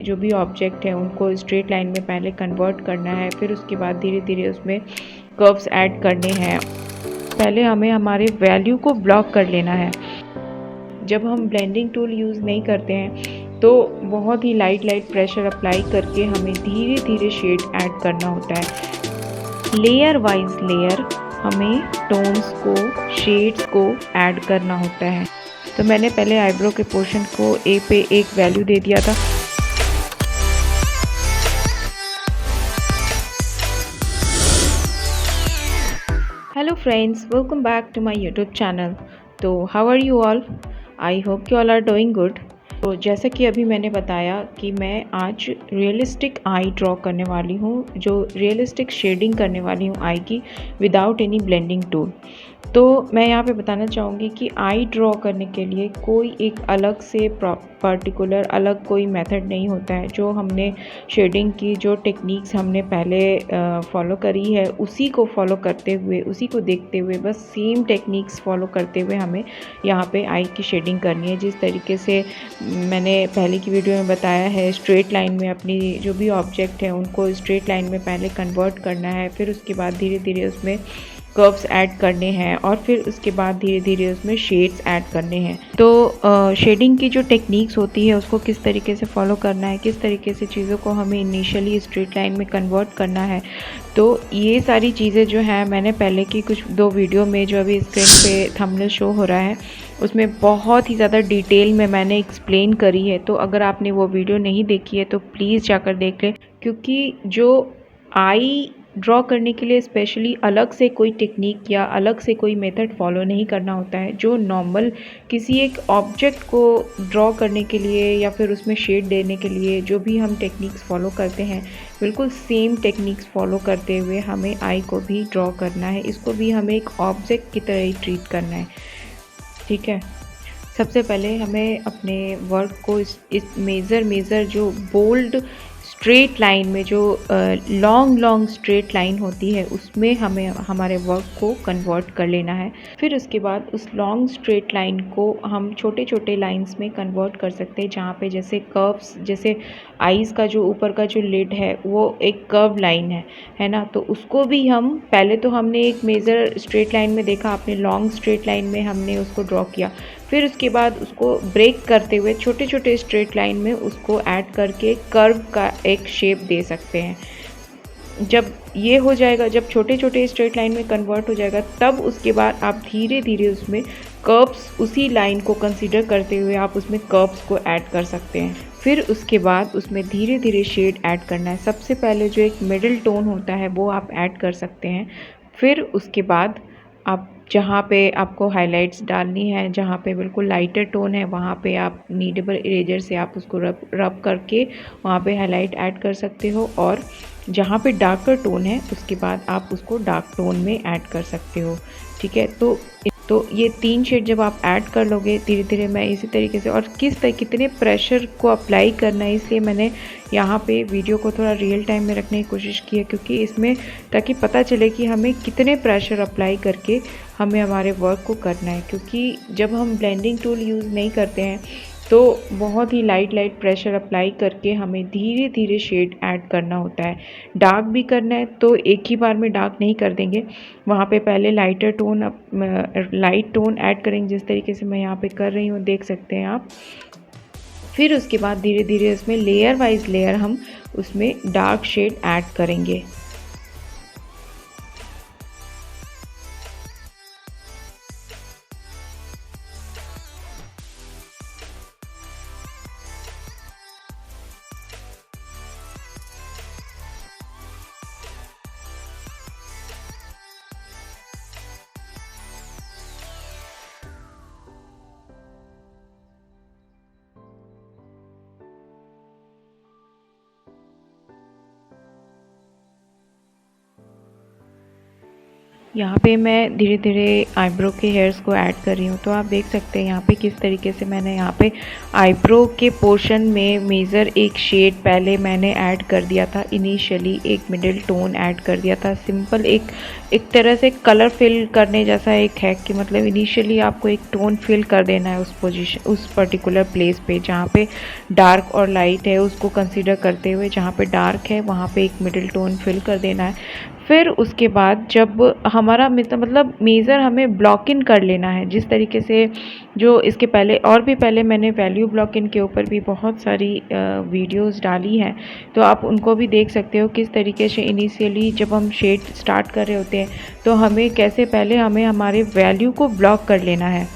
जो भी ऑब्जेक्ट है उनको स्ट्रेट लाइन में पहले कन्वर्ट करना है, फिर उसके बाद धीरे धीरे उसमें कर्व्स ऐड करने हैं। पहले हमें हमारे वैल्यू को ब्लॉक कर लेना है। जब हम ब्लेंडिंग टूल यूज़ नहीं करते हैं तो बहुत ही लाइट प्रेशर अप्लाई करके हमें धीरे धीरे शेड ऐड करना होता है। लेयर वाइज लेयर हमें टोन्स को, शेड्स को ऐड करना होता है। तो मैंने पहले आईब्रो के पोर्शन को ए पे एक वैल्यू दे दिया था। Hello friends, welcome back to my YouTube channel. तो how are you all? I hope you all are doing good. तो जैसा कि अभी मैंने बताया कि मैं आज रियलिस्टिक आई ड्रॉ करने वाली हूँ, जो रियलिस्टिक शेडिंग करने वाली हूँ आई की विदाउट एनी ब्लेंडिंग टूल। तो मैं यहाँ पे बताना चाहूँगी कि आई ड्रॉ करने के लिए कोई एक अलग से पर्टिकुलर अलग कोई मेथड नहीं होता है। जो हमने शेडिंग की जो टेक्निक्स हमने पहले फॉलो करी है उसी को फॉलो करते हुए, उसी को देखते हुए, बस सेम टेक्निक्स फॉलो करते हुए हमें यहाँ पे आई की शेडिंग करनी है। जिस तरीके से मैंने पहले की वीडियो में बताया है, स्ट्रेट लाइन में अपनी जो भी ऑब्जेक्ट है उनको स्ट्रेट लाइन में पहले कन्वर्ट करना है, फिर उसके बाद धीरे धीरे उसमें कर्व्स ऐड करने हैं और फिर उसके बाद धीरे धीरे उसमें शेड्स ऐड करने हैं। तो शेडिंग की जो टेक्निक्स होती है उसको किस तरीके से फॉलो करना है, किस तरीके से चीज़ों को हमें इनिशियली स्ट्रेट लाइन में कन्वर्ट करना है, तो ये सारी चीज़ें जो हैं मैंने पहले की कुछ 2 वीडियो में जो अभी स्क्रीन पे थंबनेल शो हो रहा है उसमें बहुत ही ज़्यादा डिटेल में मैंने एक्सप्लेन करी है। तो अगर आपने वो वीडियो नहीं देखी है तो प्लीज़ जाकर देख लें, क्योंकि जो आई ड्रॉ करने के लिए स्पेशली अलग से कोई टेक्निक या अलग से कोई मेथड फॉलो नहीं करना होता है। जो नॉर्मल किसी एक ऑब्जेक्ट को ड्रॉ करने के लिए या फिर उसमें शेड देने के लिए जो भी हम टेक्निक्स फॉलो करते हैं, बिल्कुल सेम टेक्निक्स फॉलो करते हुए हमें आई को भी ड्रॉ करना है। इसको भी हमें एक ऑब्जेक्ट की तरह ही ट्रीट करना है, ठीक है। सबसे पहले हमें अपने वर्क को इस मेज़र जो बोल्ड स्ट्रेट लाइन में जो लॉन्ग स्ट्रेट लाइन होती है उसमें हमें हमारे वर्क को कन्वर्ट कर लेना है। फिर उसके बाद उस लॉन्ग स्ट्रेट लाइन को हम छोटे छोटे लाइंस में कन्वर्ट कर सकते हैं, जहाँ पे जैसे कर्व्स, जैसे आईज़ का जो ऊपर का जो लिड है वो एक कर्व लाइन है ना। तो उसको भी हम पहले तो हमने एक मेज़र स्ट्रेट लाइन में देखा, आपने लॉन्ग स्ट्रेट लाइन में हमने उसको ड्रॉ किया, फिर उसके बाद उसको ब्रेक करते हुए छोटे छोटे स्ट्रेट लाइन में उसको ऐड करके कर्व का एक शेप दे सकते हैं। जब ये हो जाएगा, जब छोटे छोटे स्ट्रेट लाइन में कन्वर्ट हो जाएगा, तब उसके बाद आप धीरे धीरे उसमें कर्व्स, उसी लाइन को कंसीडर करते हुए आप उसमें कर्व्स को ऐड कर सकते हैं। फिर उसके बाद उसमें धीरे धीरे शेड ऐड करना है। सबसे पहले जो एक मिडिल टोन होता है वो आप ऐड कर सकते हैं। फिर उसके बाद आप जहाँ पे आपको हाइलाइट्स डालनी है, जहाँ पे बिल्कुल लाइटर टोन है, वहाँ पे आप नीडेबल इरेजर से आप उसको रब करके वहाँ पे हाइलाइट ऐड कर सकते हो। और जहाँ पे डार्कर टोन है उसके बाद आप उसको डार्क टोन में ऐड कर सकते हो, ठीक है। तो ये 3 शेड जब आप ऐड कर लोगे धीरे धीरे, मैं इसी तरीके से, और कितने प्रेशर को अप्लाई करना है, इसलिए मैंने यहाँ पे वीडियो को थोड़ा रियल टाइम में रखने की कोशिश की है, क्योंकि इसमें ताकि पता चले कि हमें कितने प्रेशर अप्लाई करके हमें हमारे वर्क को करना है। क्योंकि जब हम ब्लेंडिंग टूल यूज़ नहीं करते हैं तो बहुत ही लाइट प्रेशर अप्लाई करके हमें धीरे धीरे शेड ऐड करना होता है। डार्क भी करना है तो एक ही बार में डार्क नहीं कर देंगे, वहाँ पे पहले लाइट टोन ऐड करेंगे, जिस तरीके से मैं यहाँ पे कर रही हूँ, देख सकते हैं आप। फिर उसके बाद धीरे धीरे उसमें लेयर वाइज लेयर हम उसमें डार्क शेड ऐड करेंगे। यहाँ पे मैं धीरे धीरे आईब्रो के हेयर्स को ऐड कर रही हूँ। तो आप देख सकते हैं यहाँ पे किस तरीके से मैंने यहाँ पे आईब्रो के पोर्शन में मेजर एक शेड पहले मैंने ऐड कर दिया था। इनिशियली एक मिडिल टोन ऐड कर दिया था। सिंपल एक तरह से कलर फिल करने जैसा एक है कि मतलब इनिशियली आपको एक टोन फिल कर देना है उस पोजीशन, उस पर्टिकुलर प्लेस पे जहाँ पे डार्क और लाइट है उसको कंसीडर करते हुए जहाँ पे डार्क है वहाँ पे एक मिडिल टोन फिल कर देना है। फिर उसके बाद जब हमारा मतलब मेज़र हमें ब्लॉक इन कर लेना है, जिस तरीके से जो इसके पहले और भी पहले मैंने वैल्यू ब्लॉक इन के ऊपर भी बहुत सारी वीडियोस डाली हैं, तो आप उनको भी देख सकते हो किस तरीके से इनिशियली जब हम शेड स्टार्ट कर रहे होते हैं तो हमें कैसे पहले हमें हमारे वैल्यू को ब्लॉक कर लेना है।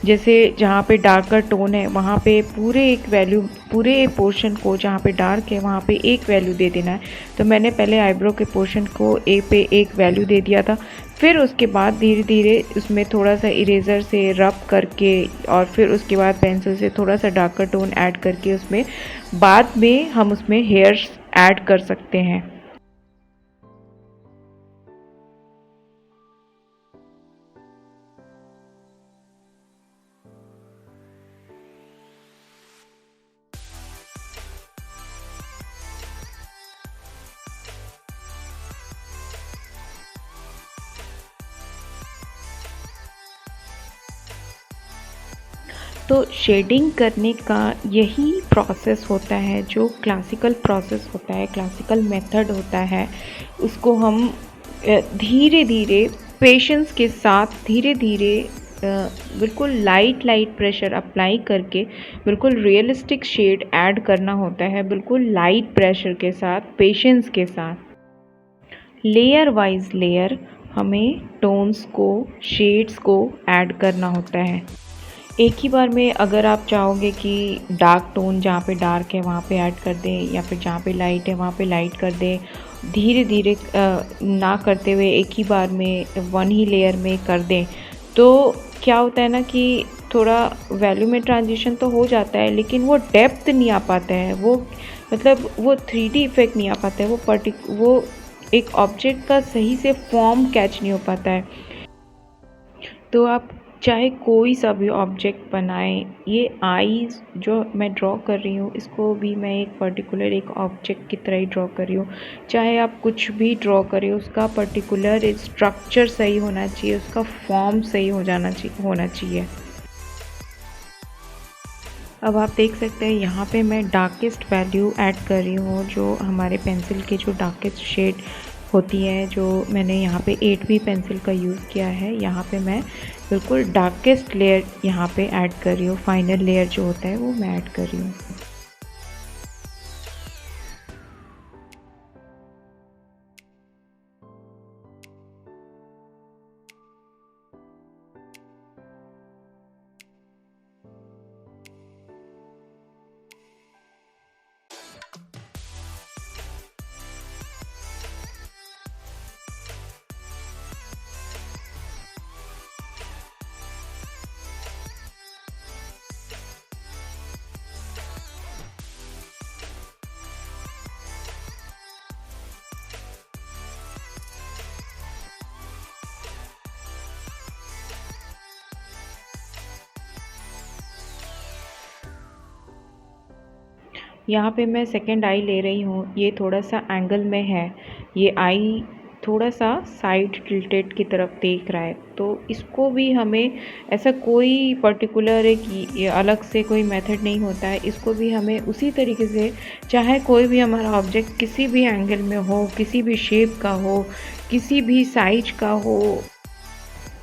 जैसे जहाँ पे डार्कर टोन है वहाँ पे पूरे एक वैल्यू, पूरे पोर्शन को जहाँ पे डार्क है वहाँ पे एक वैल्यू दे देना है। तो मैंने पहले आईब्रो के पोर्शन को ए पे एक वैल्यू दे दिया था। फिर उसके बाद धीरे धीरे उसमें थोड़ा सा इरेज़र से रब करके और फिर उसके बाद पेंसिल से थोड़ा सा डार्कर टोन ऐड करके उसमें बाद में हम उसमें हेयर्स ऐड कर सकते हैं। तो शेडिंग करने का यही प्रोसेस होता है जो क्लासिकल प्रोसेस होता है, क्लासिकल मेथड होता है। उसको हम धीरे धीरे पेशेंस के साथ धीरे धीरे बिल्कुल लाइट लाइट प्रेशर अप्लाई करके बिल्कुल रियलिस्टिक शेड ऐड करना होता है, बिल्कुल लाइट प्रेशर के साथ, पेशेंस के साथ। लेयर वाइज लेयर हमें टोन्स को, शेड्स को ऐड करना होता है। एक ही बार में अगर आप चाहोगे कि डार्क टोन जहाँ पे डार्क है वहाँ पे ऐड कर दें या फिर जहाँ पे लाइट है वहाँ पे लाइट कर दें, धीरे धीरे ना करते हुए एक ही बार में वन ही लेयर में कर दें, तो क्या होता है ना कि थोड़ा वैल्यू में ट्रांजिशन तो हो जाता है लेकिन वो डेप्थ नहीं आ पाता है, वो मतलब वो 3D इफ़ेक्ट नहीं आ पाता है, वो एक ऑब्जेक्ट का सही से फॉर्म कैच नहीं हो पाता है। तो आप चाहे कोई सा भी ऑब्जेक्ट बनाएं, ये आईज जो मैं ड्रॉ कर रही हूँ इसको भी मैं एक पर्टिकुलर एक ऑब्जेक्ट की तरह ही ड्रॉ कर रही हूँ। चाहे आप कुछ भी ड्रॉ करें उसका पर्टिकुलर स्ट्रक्चर सही होना चाहिए, उसका फॉर्म सही होना चाहिए। अब आप देख सकते हैं यहाँ पे मैं डार्केस्ट वैल्यू ऐड कर रही हूँ, जो हमारे पेंसिल के जो डार्केस्ट शेड होती है, जो मैंने यहाँ पे 8B पेंसिल का यूज़ किया है। यहाँ पे मैं बिल्कुल डार्केस्ट लेयर यहाँ पे ऐड कर रही हूँ, फाइनल लेयर जो होता है वो मैं ऐड कर रही हूँ। यहाँ पे मैं सेकंड आई ले रही हूँ, ये थोड़ा सा एंगल में है, ये आई थोड़ा सा साइड टिल्टेड की तरफ देख रहा है। तो इसको भी हमें ऐसा कोई पर्टिकुलर एक ये अलग से कोई मेथड नहीं होता है, इसको भी हमें उसी तरीके से, चाहे कोई भी हमारा ऑब्जेक्ट किसी भी एंगल में हो, किसी भी शेप का हो, किसी भी साइज का हो,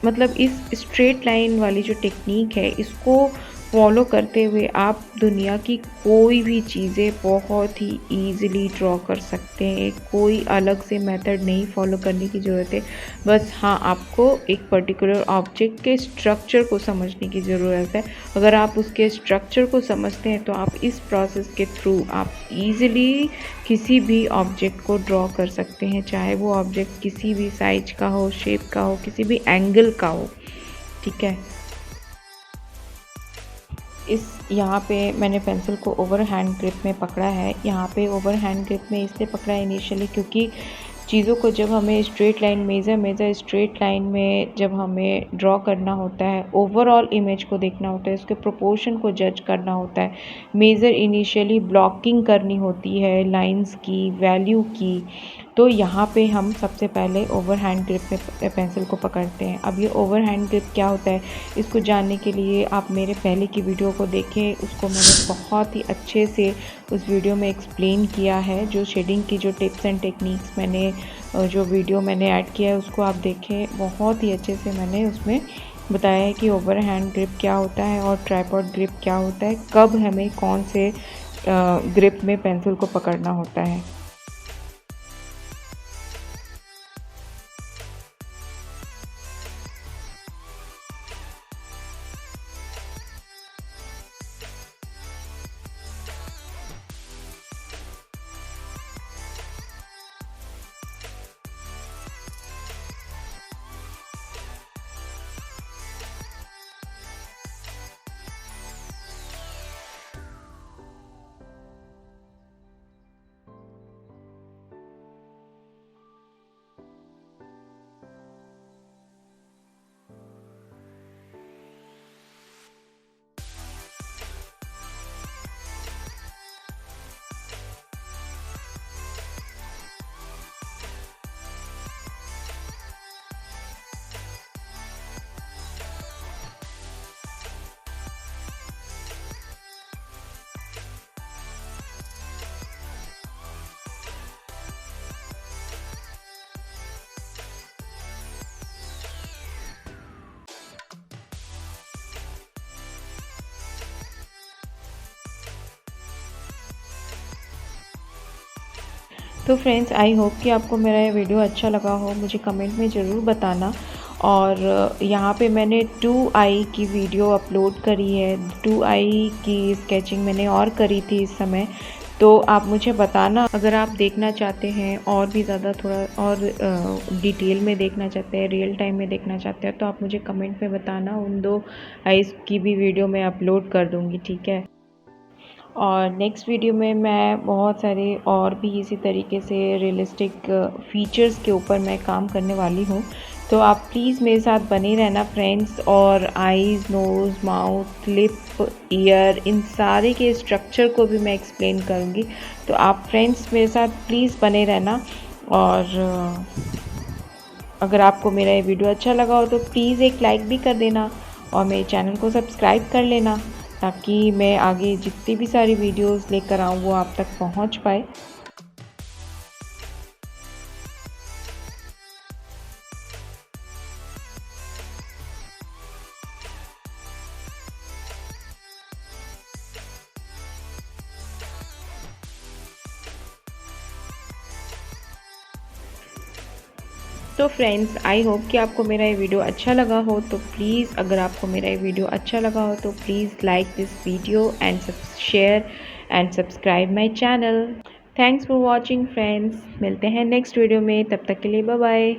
मतलब इस स्ट्रेट लाइन वाली जो टेक्निक है इसको फॉलो करते हुए आप दुनिया की कोई भी चीज़ें बहुत ही ईज़िली ड्रॉ कर सकते हैं। कोई अलग से मेथड नहीं फॉलो करने की ज़रूरत है, बस हाँ आपको एक पर्टिकुलर ऑब्जेक्ट के स्ट्रक्चर को समझने की ज़रूरत है। अगर आप उसके स्ट्रक्चर को समझते हैं तो आप इस प्रोसेस के थ्रू आप ईज़िली किसी भी ऑब्जेक्ट को ड्रॉ कर सकते हैं, चाहे वो ऑब्जेक्ट किसी भी साइज का हो, शेप का हो, किसी भी एंगल का हो। ठीक है, इस यहाँ पे मैंने पेंसिल को ओवर हैंड ग्रिप में पकड़ा है। यहाँ पे ओवर हैंड ग्रिप में इसलिए पकड़ा है इनिशियली क्योंकि चीज़ों को जब हमें straight line measure straight line में जब हमें ड्रॉ करना होता है, ओवरऑल इमेज को देखना होता है, उसके प्रोपोर्शन को जज करना होता है, मेज़र इनिशियली ब्लॉकिंग करनी होती है लाइंस की, वैल्यू की, तो यहाँ पे हम सबसे पहले ओवर हैंड ग्रिप में पेंसिल को पकड़ते हैं। अब ये ओवर हैंड ग्रिप क्या होता है, इसको जानने के लिए आप मेरे पहले की वीडियो को देखें, उसको मैंने बहुत ही अच्छे से उस वीडियो में एक्सप्लेन किया है। जो शेडिंग की जो टिप्स एंड टेक्निक्स मैंने जो वीडियो मैंने ऐड किया है उसको आप देखें, बहुत ही अच्छे से मैंने उसमें बताया है कि ओवर हैंड ग्रिप क्या होता है और ट्राइपॉड ग्रिप क्या होता है, कब हमें कौन से ग्रिप में पेंसिल को पकड़ना होता है। तो फ्रेंड्स, आई होप कि आपको मेरा ये वीडियो अच्छा लगा हो, मुझे कमेंट में ज़रूर बताना। और यहाँ पे मैंने 2 आई की वीडियो अपलोड करी है, 2 आई की स्केचिंग मैंने और करी थी इस समय, तो आप मुझे बताना अगर आप देखना चाहते हैं और भी ज़्यादा थोड़ा और डिटेल में देखना चाहते हैं, रियल टाइम में देखना चाहते हैं, तो आप मुझे कमेंट में बताना। उन 2 आईज़ की भी वीडियो मैं अपलोड कर दूँगी, ठीक है। और नेक्स्ट वीडियो में मैं बहुत सारे और भी इसी तरीके से रियलिस्टिक फीचर्स के ऊपर मैं काम करने वाली हूँ, तो आप प्लीज़ मेरे साथ बने रहना फ्रेंड्स। और eyes, nose, mouth, lip, ear, इन सारे के स्ट्रक्चर को भी मैं एक्सप्लेन करूँगी, तो आप फ्रेंड्स मेरे साथ प्लीज़ बने रहना। और अगर आपको मेरा ये वीडियो अच्छा लगा हो तो प्लीज़ एक लाइक भी कर देना और मेरे चैनल को सब्सक्राइब कर लेना, ताकि मैं आगे जितनी भी सारी वीडियोस लेकर आऊँ वो आप तक पहुँच पाए। तो फ्रेंड्स, आई होप कि आपको मेरा ये वीडियो अच्छा लगा हो, तो प्लीज़ अगर आपको मेरा ये वीडियो अच्छा लगा हो तो please like this video and share and subscribe my channel. Thanks for watching friends, मिलते हैं नेक्स्ट वीडियो में, तब तक के लिए बाय बाय।